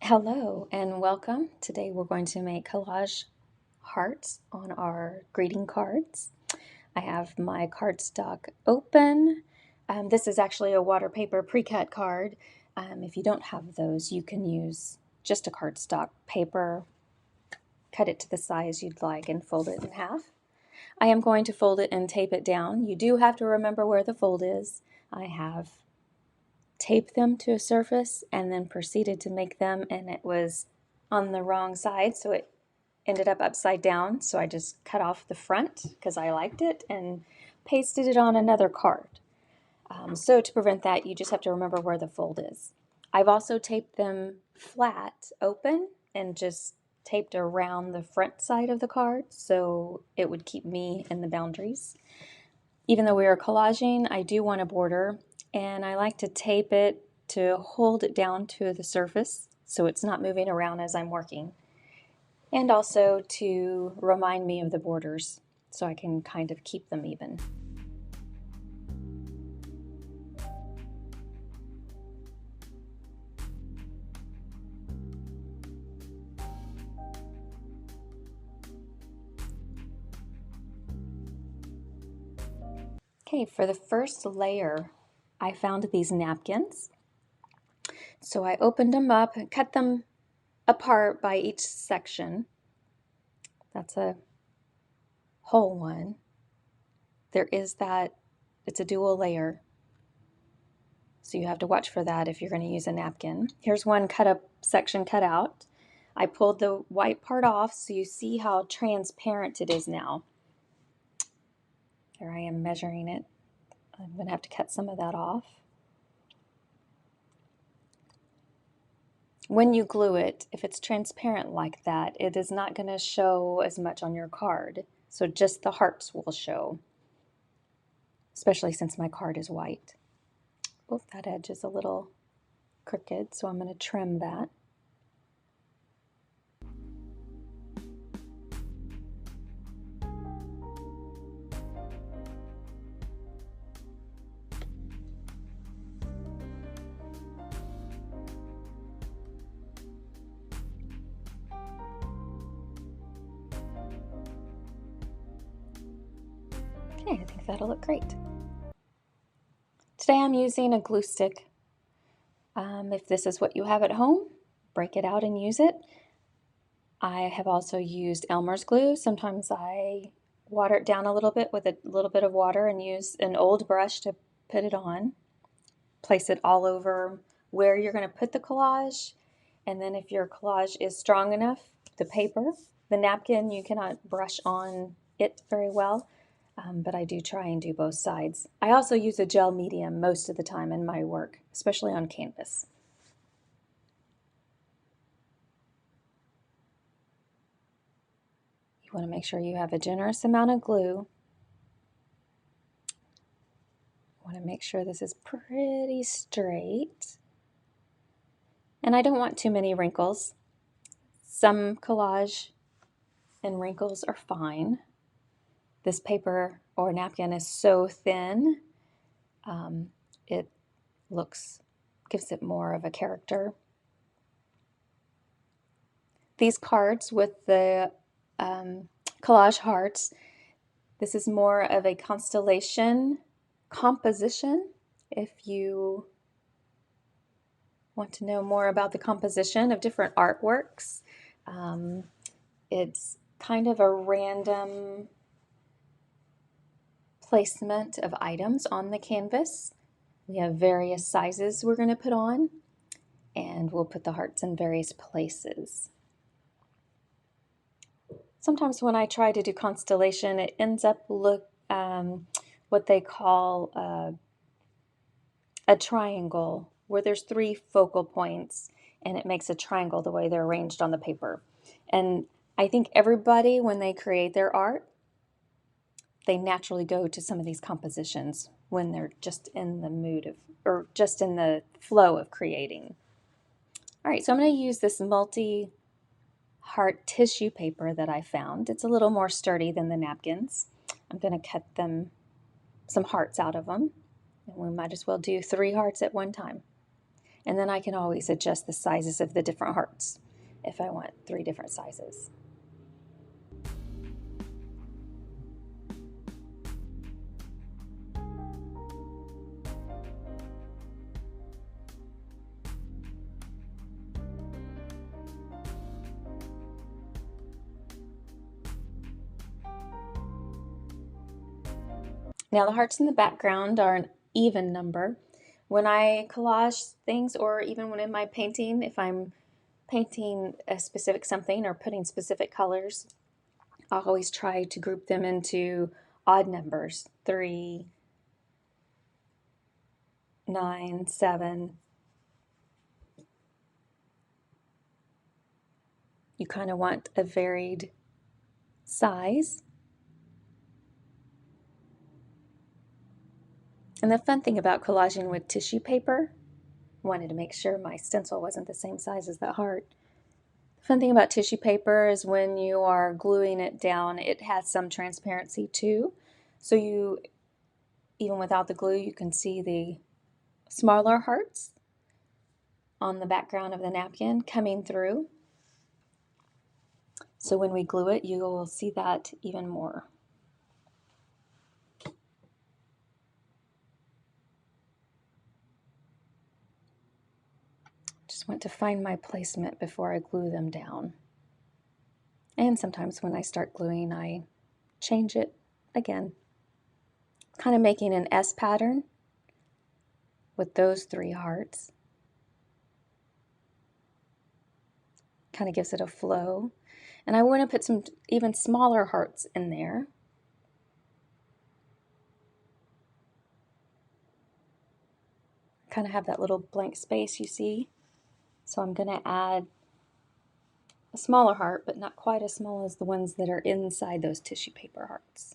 Hello and welcome. Today we're going to make collage hearts on our greeting cards. I have my cardstock open. This is actually a water paper pre-cut card. If you don't have those, you can use just a cardstock paper, cut it to the size you'd like and fold it in half. I am going to fold it and tape it down. You do have to remember where the fold is. I have taped them to a surface and then proceeded to make them, and it was on the wrong side, so it ended up upside down. So I just cut off the front because I liked it and pasted it on another card. So to prevent that, you just have to remember where the fold is. I've also taped them flat open and just taped around the front side of the card so it would keep me in the boundaries. Even though we are collaging, I do want a border, and I like to tape it to hold it down to the surface so it's not moving around as I'm working, and also to remind me of the borders so I can kind of keep them even. Okay, for the first layer, I found these napkins. So I opened them up and cut them apart by each section. That's a whole one. There is that, it's a dual layer. So you have to watch for that if you're going to use a napkin. Here's one section cut out. I pulled the white part off so you see how transparent it is now. Here I am measuring it. I'm going to have to cut some of that off. When you glue it, if it's transparent like that, it is not going to show as much on your card. So just the hearts will show, especially since my card is white. Oh, that edge is a little crooked, so I'm going to trim that. Okay, I think that'll look great. Today I'm using a glue stick. If this is what you have at home, break it out and use it. I have also used Elmer's glue. Sometimes I water it down a little bit with a little bit of water and use an old brush to put it on. Place it all over where you're going to put the collage. And then if your collage is strong enough, the paper, the napkin, you cannot brush on it very well. But I do try and do both sides. I also use a gel medium most of the time in my work, especially on canvas. You want to make sure you have a generous amount of glue. You want to make sure this is pretty straight. And I don't want too many wrinkles. Some collage and wrinkles are fine. This paper or napkin is so thin, it gives it more of a character. These cards with the collage hearts, this is more of a constellation composition. If you want to know more about the composition of different artworks, it's kind of a random placement of items on the canvas. We have various sizes we're going to put on, and we'll put the hearts in various places. Sometimes when I try to do constellation, it ends up what they call a triangle, where there's 3 focal points, and it makes a triangle the way they're arranged on the paper. And I think everybody, when they create their art, they naturally go to some of these compositions when they're just in the mood of, or just in the flow of creating. All right, so I'm going to use this multi-heart tissue paper that I found. It's a little more sturdy than the napkins. I'm going to cut some hearts out of them, and we might as well do 3 hearts at one time. And then I can always adjust the sizes of the different hearts if I want 3 different sizes. Now the hearts in the background are an even number. When I collage things, or even when in my painting, if I'm painting a specific something or putting specific colors, I'll always try to group them into odd numbers, 3, 9, 7. You kind of want a varied size. And the fun thing about collaging with tissue paper, I wanted to make sure my stencil wasn't the same size as that heart. The fun thing about tissue paper is when you are gluing it down, it has some transparency too. So you, even without the glue, you can see the smaller hearts on the background of the napkin coming through. So when we glue it, you will see that even more. Just want to find my placement before I glue them down. And sometimes when I start gluing, I change it again. Kind of making an S pattern with those 3 hearts. Kind of gives it a flow. And I want to put some even smaller hearts in there. Kind of have that little blank space you see. So I'm going to add a smaller heart, but not quite as small as the ones that are inside those tissue paper hearts.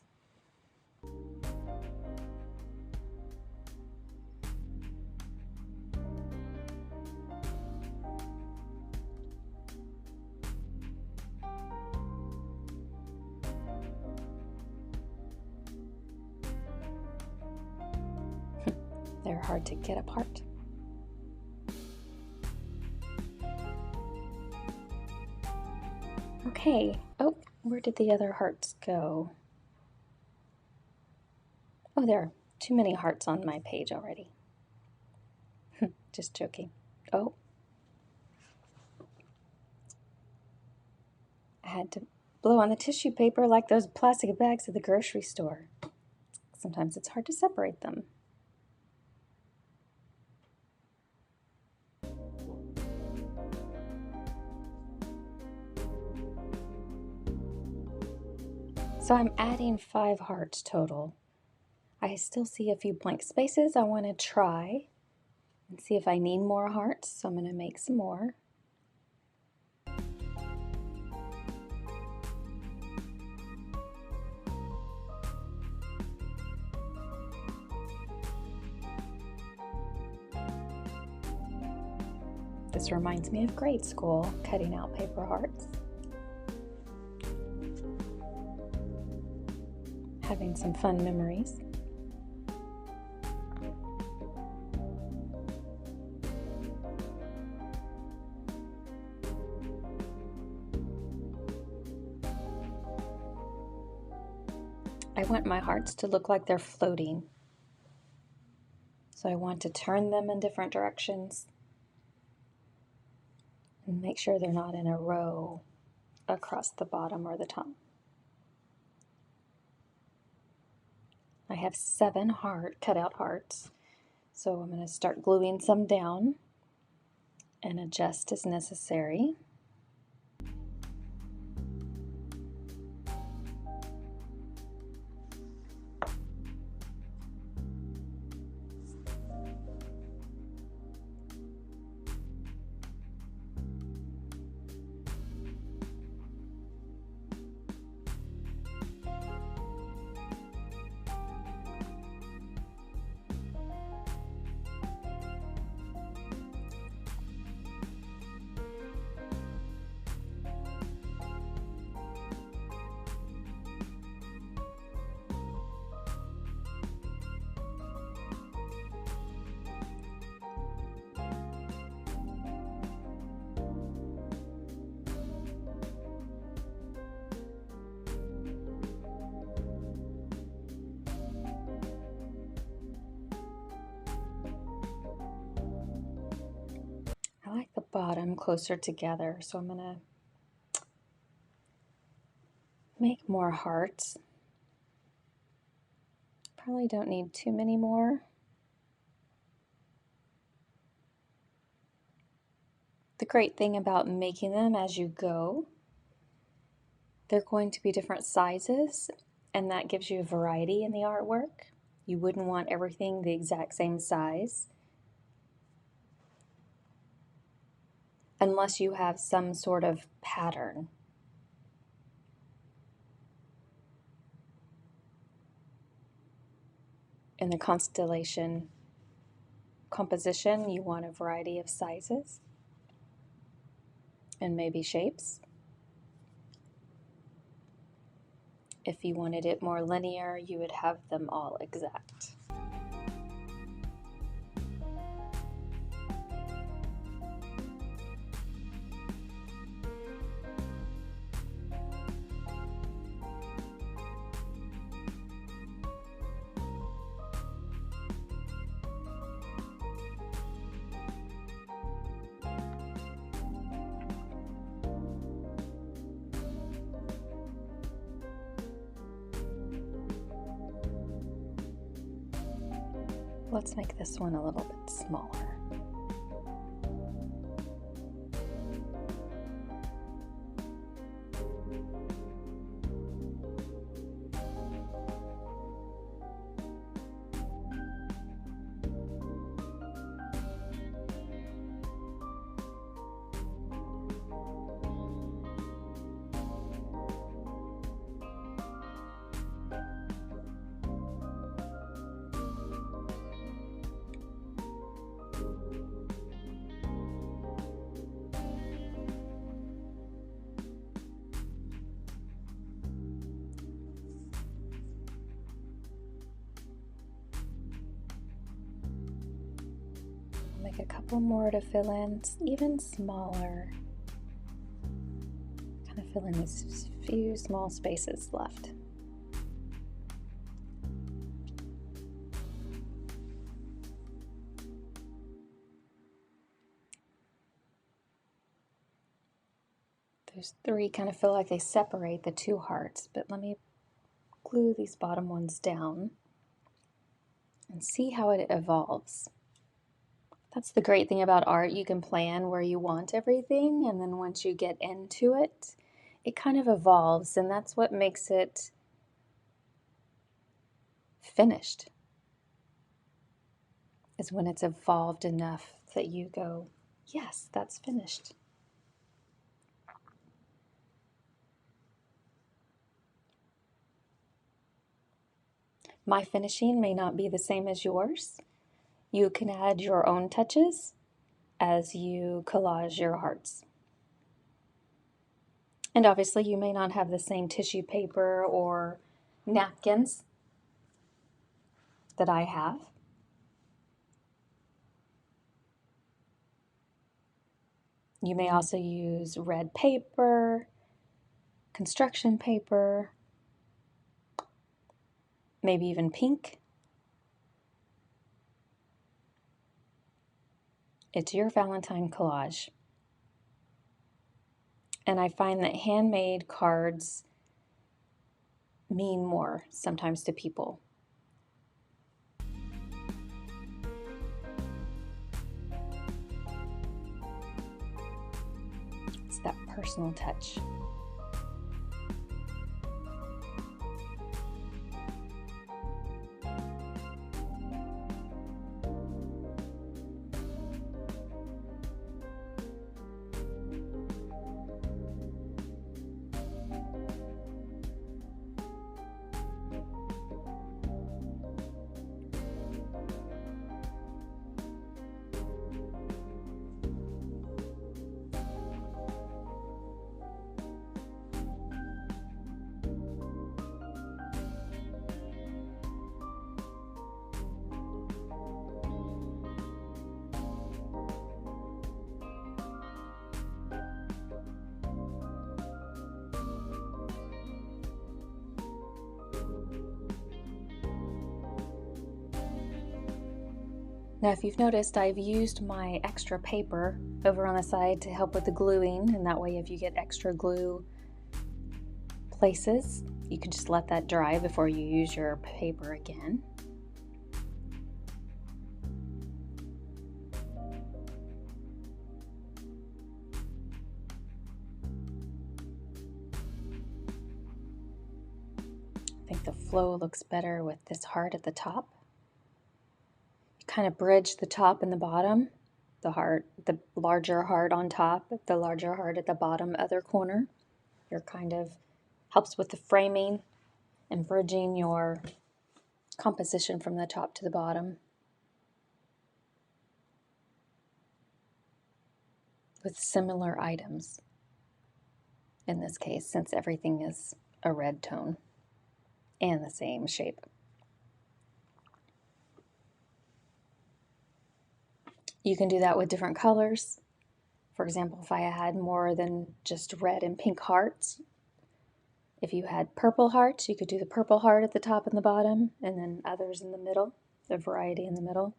They're hard to get apart. Okay, oh, where did the other hearts go? Oh, there are too many hearts on my page already. Just joking. Oh. I had to blow on the tissue paper like those plastic bags at the grocery store. Sometimes it's hard to separate them. So I'm adding 5 hearts total. I still see a few blank spaces. I want to try and see if I need more hearts, so I'm going to make some more. This reminds me of grade school, cutting out paper hearts. Having some fun memories. I want my hearts to look like they're floating. So I want to turn them in different directions and make sure they're not in a row across the bottom or the top. I have 7 cutout hearts, so I'm going to start gluing some down and adjust as necessary. bottom closer together. So I'm going to make more hearts. Probably don't need too many more. The great thing about making them as you go, they're going to be different sizes, and that gives you a variety in the artwork. You wouldn't want everything the exact same size unless you have some sort of pattern. In the constellation composition, you want a variety of sizes and maybe shapes. If you wanted it more linear, you would have them all exact. Let's make this one a little bit smaller. Make a couple more to fill in, even smaller. Kind of fill in these few small spaces left. Those three kind of feel like they separate the two hearts, but let me glue these bottom ones down and see how it evolves. That's the great thing about art. You can plan where you want everything, and then once you get into it, it kind of evolves, and that's what makes it finished, is when it's evolved enough that you go, yes, that's finished. My finishing may not be the same as yours. You can add your own touches as you collage your hearts. And obviously you may not have the same tissue paper or napkins that I have. You may also use red paper, construction paper, maybe even pink. It's your Valentine collage. And I find that handmade cards mean more sometimes to people. It's that personal touch. Now, if you've noticed, I've used my extra paper over on the side to help with the gluing, and that way if you get extra glue places, you can just let that dry before you use your paper again. I think the flow looks better with this heart at the top. You kind of bridge the top and the bottom, the heart, the larger heart on top, the larger heart at the bottom other corner. You're kind of helps with the framing and bridging your composition from the top to the bottom with similar items in this case, since everything is a red tone and the same shape. You can do that with different colors. For example, if I had more than just red and pink hearts, if you had purple hearts, you could do the purple heart at the top and the bottom, and then others in the middle, a variety in the middle.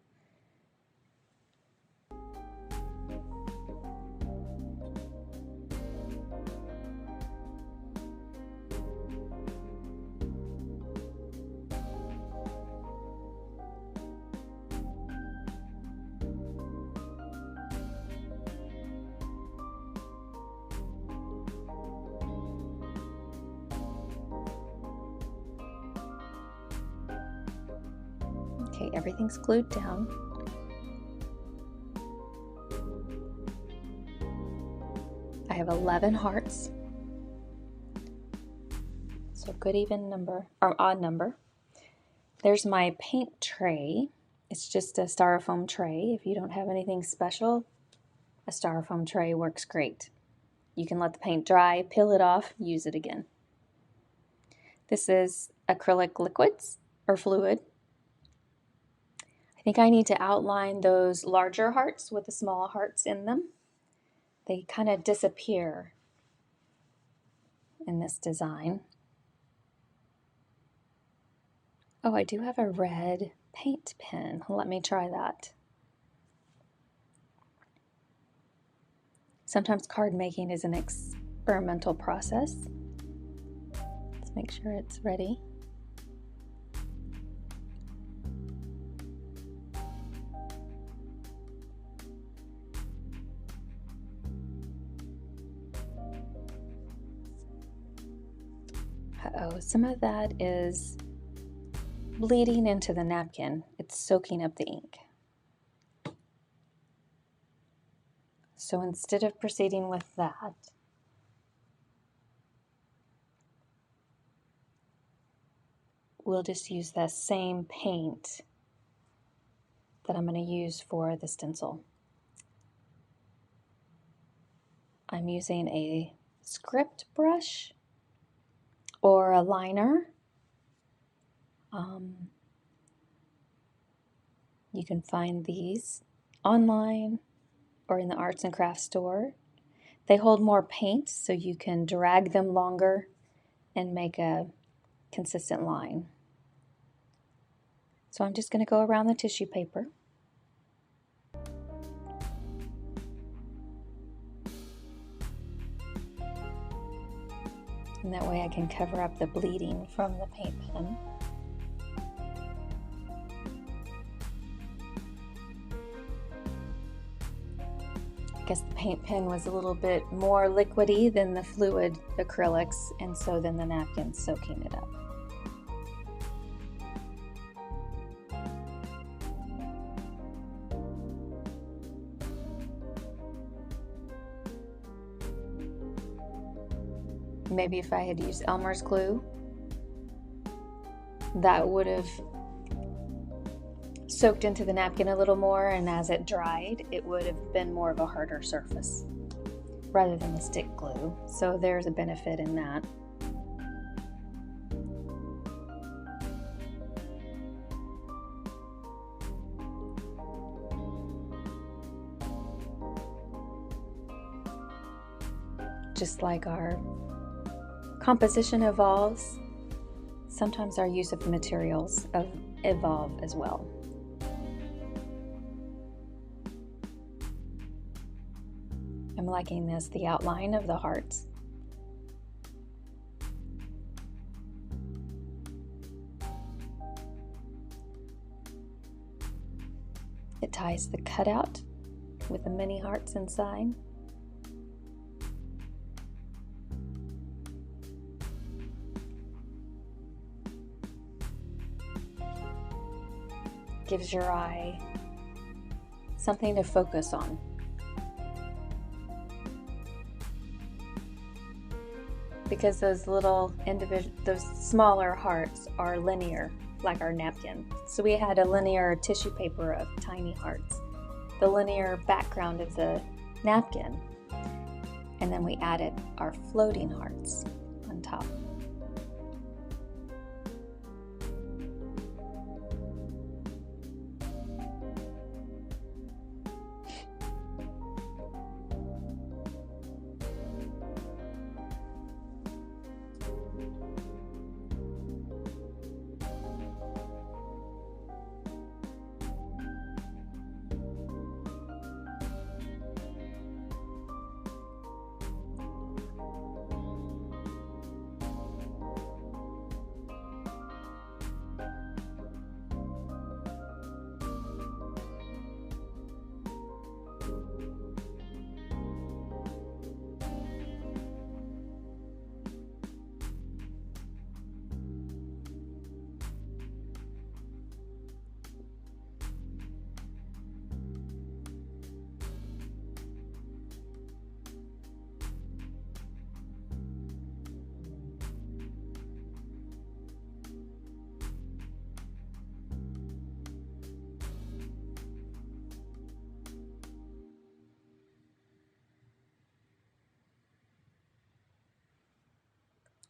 Okay, everything's glued down. I have 11 hearts. So good even number, or odd number. There's my paint tray. It's just a styrofoam tray. If you don't have anything special, a styrofoam tray works great. You can let the paint dry, peel it off, use it again. This is acrylic liquids or fluid. I think I need to outline those larger hearts with the small hearts in them. They kind of disappear in this design. Oh, I do have a red paint pen. Let me try that. Sometimes card making is an experimental process. Let's make sure it's ready. Uh-oh, some of that is bleeding into the napkin. It's soaking up the ink. So instead of proceeding with that, we'll just use that same paint that I'm going to use for the stencil. I'm using a script brush or a liner. You can find these online or in the arts and crafts store. They hold more paint, so you can drag them longer and make a consistent line. So I'm just going to go around the tissue paper. And that way I can cover up the bleeding from the paint pen. I guess the paint pen was a little bit more liquidy than the fluid acrylics, and so then the napkin's soaking it up. Maybe if I had used Elmer's glue, that would have soaked into the napkin a little more, and as it dried, it would have been more of a harder surface rather than the stick glue. So there's a benefit in that. Just like our composition evolves, sometimes our use of materials evolve as well. I'm liking this, the outline of the hearts. It ties the cutout with the mini hearts inside. Gives your eye something to focus on. Because those those smaller hearts are linear, like our napkin. So we had a linear tissue paper of tiny hearts, the linear background of the napkin, and then we added our floating hearts on top.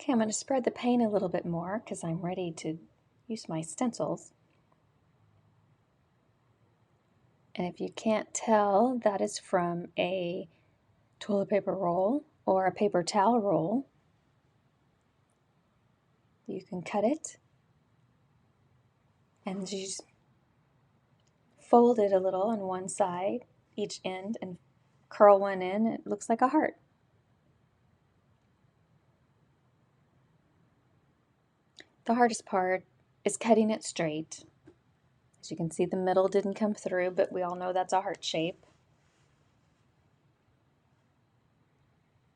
Okay, I'm going to spread the paint a little bit more because I'm ready to use my stencils. And if you can't tell, that is from a toilet paper roll or a paper towel roll. You can cut it and you just fold it a little on one side, each end, and curl one in. It looks like a heart. The hardest part is cutting it straight. As you can see, the middle didn't come through, but we all know that's a heart shape.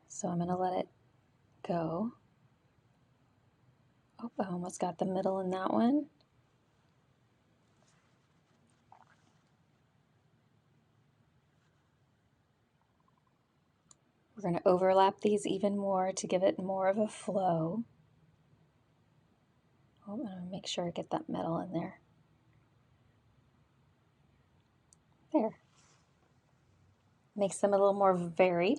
So I'm going to let it go. Oh, I almost got the middle in that one. We're going to overlap these even more to give it more of a flow. Oh, I'm going to make sure I get that middle in there. There. Makes them a little more varied.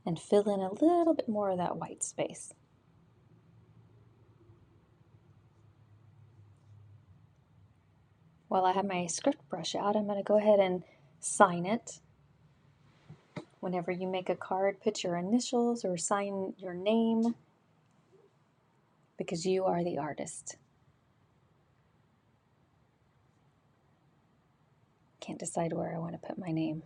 And fill in a little bit more of that white space. While I have my script brush out, I'm going to go ahead and sign it. Whenever you make a card, put your initials or sign your name because you are the artist. Can't decide where I want to put my name.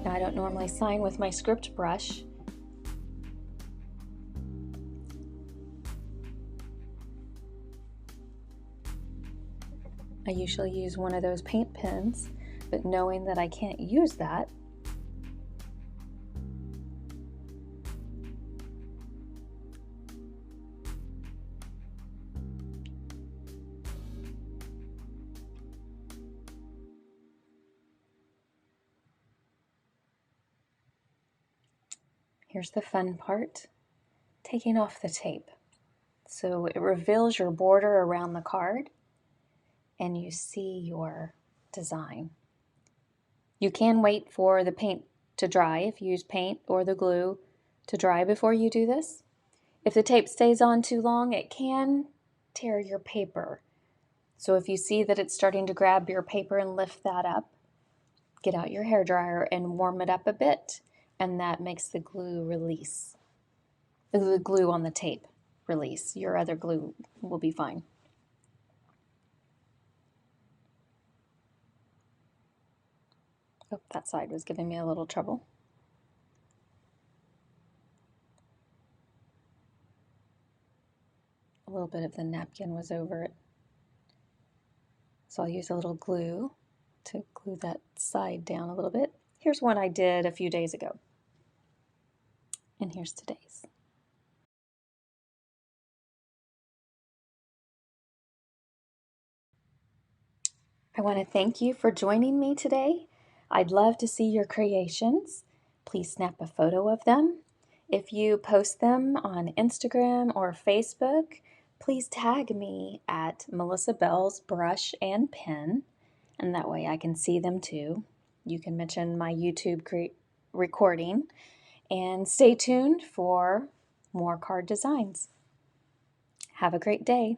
Now, I don't normally sign with my script brush. I usually use one of those paint pens, but knowing that I can't use that, here's the fun part, taking off the tape. So it reveals your border around the card and you see your design. You can wait for the paint to dry if you use paint or the glue to dry before you do this. If the tape stays on too long, it can tear your paper. So if you see that it's starting to grab your paper and lift that up, get out your hairdryer and warm it up a bit. and that makes the glue release. The glue on the tape release. Your other glue will be fine. Oh, that side was giving me a little trouble. A little bit of the napkin was over it. So I'll use a little glue to glue that side down a little bit. Here's one I did a few days ago. And here's today's. I want to thank you for joining me today. I'd love to see your creations. Please snap a photo of them. If you post them on Instagram or Facebook, please tag me at melissabelzbrushandpen, and that way I can see them too. You can mention my YouTube recording, and stay tuned for more card designs. Have a great day.